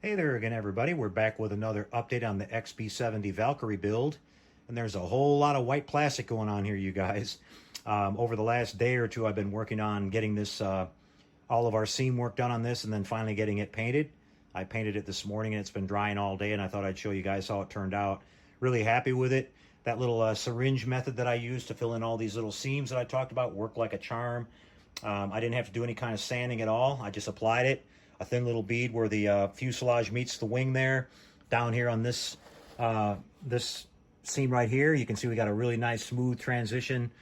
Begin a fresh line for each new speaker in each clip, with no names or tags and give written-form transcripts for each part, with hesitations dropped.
Hey there again, everybody. We're back with another update on the XB-70 Valkyrie build. And there's a whole lot of white plastic going on here, you guys. Over the last day or two, I've been working on getting this, all of our seam work done on this and then finally getting it painted. I painted it this morning and it's been drying all day, and I thought I'd show you guys how it turned out. Really happy with it. That little syringe method that I used to fill in all these little seams that I talked about worked like a charm. I didn't have to do any kind of sanding at all. I just applied it. A thin little bead where the fuselage meets the wing there. Down here on this this seam right here, you can see we got a really nice smooth transition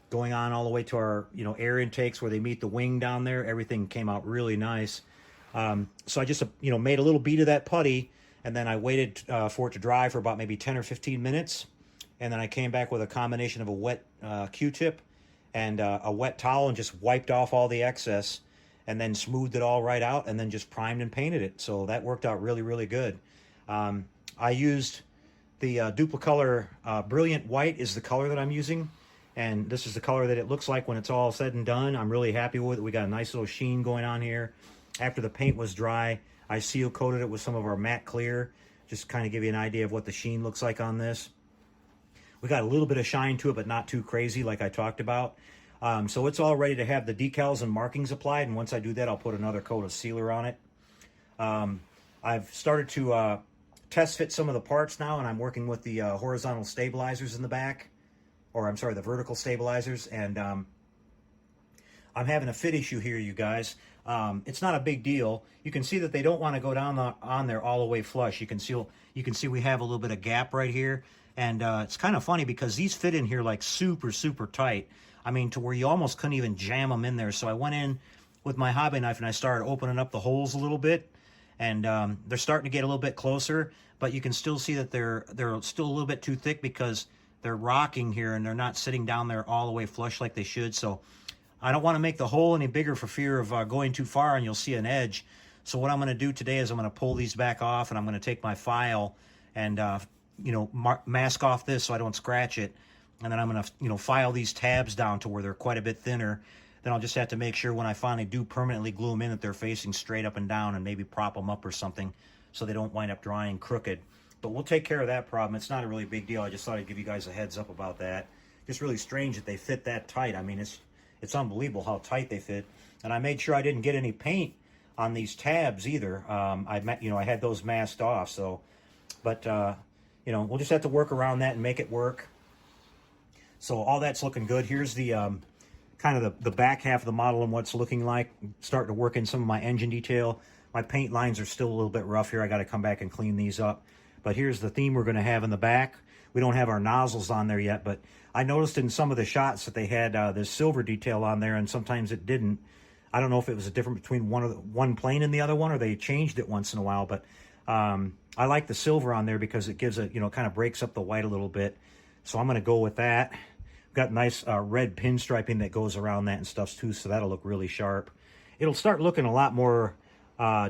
going on all the way to our air intakes where they meet the wing down there. Everything came out really nice. So I just made a little bead of that putty, and then I waited for it to dry for about maybe 10 or 15 minutes. And then I came back with a combination of a wet Q-tip and a wet towel and just wiped off all the excess, and then smoothed it all right out, and then just primed and painted it. So that worked out really, really good. I used the Duplicolor Brilliant White is the color that I'm using, and this is the color that it looks like when it's all said and done. I'm really happy with it. We got a nice little sheen going on here. After the paint was dry, I seal coated it with some of our matte clear, just kind of give you an idea of what the sheen looks like on this. We got a little bit of shine to it, but not too crazy like I talked about. So it's all ready to have the decals and markings applied, and once I do that, I'll put another coat of sealer on it. I've started to test fit some of the parts now, and I'm working with the horizontal stabilizers in the back, or I'm sorry, the vertical stabilizers, and I'm having a fit issue here, you guys. It's not a big deal. You can see that they don't want to go down on there all the way flush. You can see we have a little bit of gap right here, and it's kind of funny because these fit in here like super, super tight. I mean, to where you almost couldn't even jam them in there. So I went in with my hobby knife and I started opening up the holes a little bit, and they're starting to get a little bit closer, but you can still see that they're still a little bit too thick because they're rocking here and they're not sitting down there all the way flush like they should. So I don't want to make the hole any bigger for fear of going too far and you'll see an edge. So what I'm going to do today is I'm going to pull these back off, and I'm going to take my file and mask off this so I don't scratch it. And then I'm going to, file these tabs down to where they're quite a bit thinner. Then I'll just have to make sure when I finally do permanently glue them in that they're facing straight up and down, and maybe prop them up or something so they don't wind up drying crooked. But we'll take care of that problem. It's not a really big deal. I just thought I'd give you guys a heads up about that. Just really strange that they fit that tight. I mean, it's unbelievable how tight they fit. And I made sure I didn't get any paint on these tabs either. I had those masked off. So, but we'll just have to work around that and make it work. So all that's looking good. Here's the kind of the back half of the model and what's looking like. Starting to work in some of my engine detail. My paint lines are still a little bit rough here. I got to come back and clean these up. But here's the theme we're going to have in the back. We don't have our nozzles on there yet, but I noticed in some of the shots that they had this silver detail on there, and sometimes it didn't. I don't know if it was a difference between one plane and the other one, or they changed it once in a while. But I like the silver on there because it gives it, kind of breaks up the white a little bit. So I'm going to go with that. We've got nice red pinstriping that goes around that and stuff too, so that'll look really sharp. It'll start looking a lot more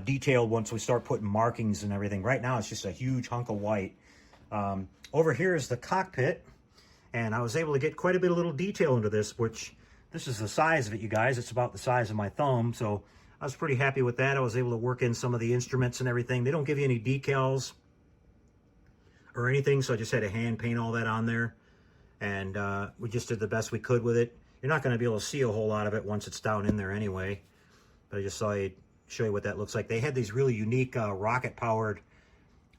detailed once we start putting markings and everything. Right now it's just a huge hunk of white. Over here is the cockpit, and I was able to get quite a bit of little detail into this, which this is the size of it, you guys. It's about the size of my thumb, so I was pretty happy with that. I was able to work in some of the instruments and everything. They don't give you any decals or anything, so I just had to hand paint all that on there, and we just did the best we could with it. You're not going to be able to see a whole lot of it once it's down in there anyway, but I just thought I'd show you what that looks like. They had these really unique rocket-powered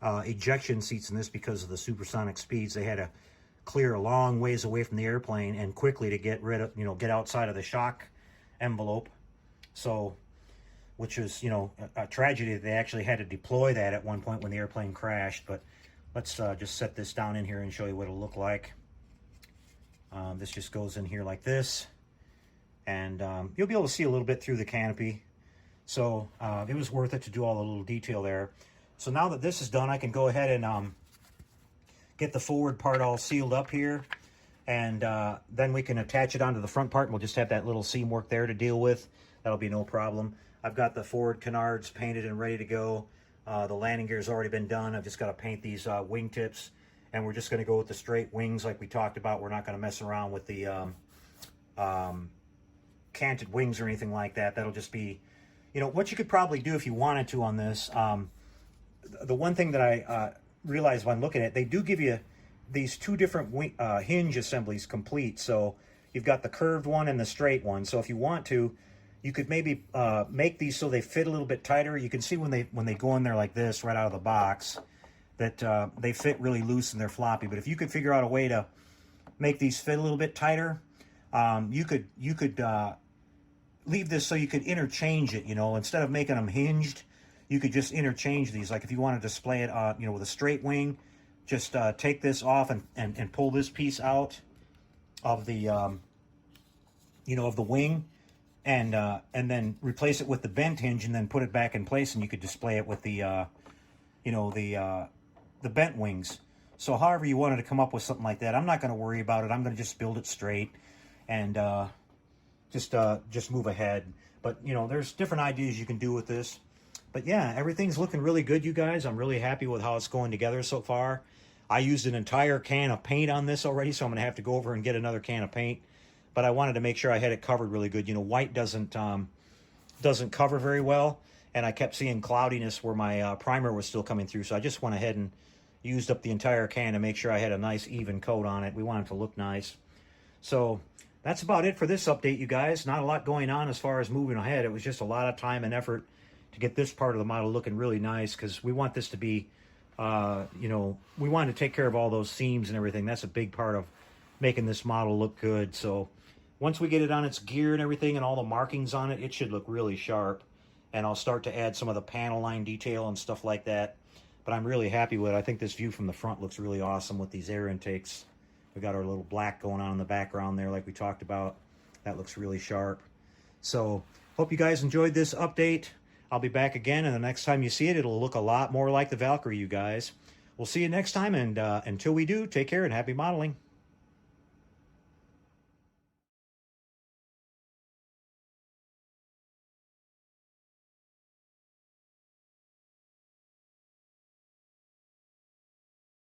ejection seats in this because of the supersonic speeds. They had to clear a long ways away from the airplane and quickly to get rid of, get outside of the shock envelope. So, which was, a tragedy that they actually had to deploy that at one point when the airplane crashed. But let's just set this down in here and show you what it'll look like. This just goes in here like this, and you'll be able to see a little bit through the canopy. So it was worth it to do all the little detail there. So now that this is done, I can go ahead and get the forward part all sealed up here, and then we can attach it onto the front part, and we'll just have that little seam work there to deal with. That'll be no problem. I've got the forward canards painted and ready to go. The landing gear's already been done. I've just got to paint these wing tips, and we're just going to go with the straight wings like we talked about. We're not going to mess around with the canted wings or anything like that. That'll just be, what you could probably do if you wanted to on this. the one thing that I realized when looking at it, they do give you these two different hinge assemblies complete. So you've got the curved one and the straight one. So if you want to, you could maybe make these so they fit a little bit tighter. You can see when they go in there like this right out of the box that they fit really loose and they're floppy. But if you could figure out a way to make these fit a little bit tighter, you could leave this so you could interchange it. You know, instead of making them hinged, you could just interchange these. Like if you want to display it, you know, with a straight wing, just take this off and pull this piece out of the, you know, of the wing, and then replace it with the bent hinge, and then put it back in place, and you could display it with the, you know, the bent wings. So however you wanted to come up with something like that, I'm not going to worry about it. I'm going to just build it straight and just move ahead. But you know, there's different ideas you can do with this. But yeah, everything's looking really good, you guys. I'm really happy with how it's going together so far. I used an entire can of paint on this already, so I'm going to have to go over and get another can of paint. But I wanted to make sure I had it covered really good. You know, white doesn't cover very well, and I kept seeing cloudiness where my primer was still coming through. So I just went ahead and used up the entire can to make sure I had a nice even coat on it. We want it to look nice. So that's about it for this update, you guys. Not a lot going on as far as moving ahead. It was just a lot of time and effort to get this part of the model looking really nice, because we want this to be, you know, we wanted to take care of all those seams and everything. That's a big part of making this model look good. So once we get it on its gear and everything and all the markings on it, it should look really sharp. And I'll start to add some of the panel line detail and stuff like that. But I'm really happy with it. I think this view from the front looks really awesome with these air intakes. We got our little black going on in the background there like we talked about. That looks really sharp. So hope you guys enjoyed this update. I'll be back again, and the next time you see it, it'll look a lot more like the Valkyrie, you guys. We'll see you next time, and until we do, take care and happy modeling.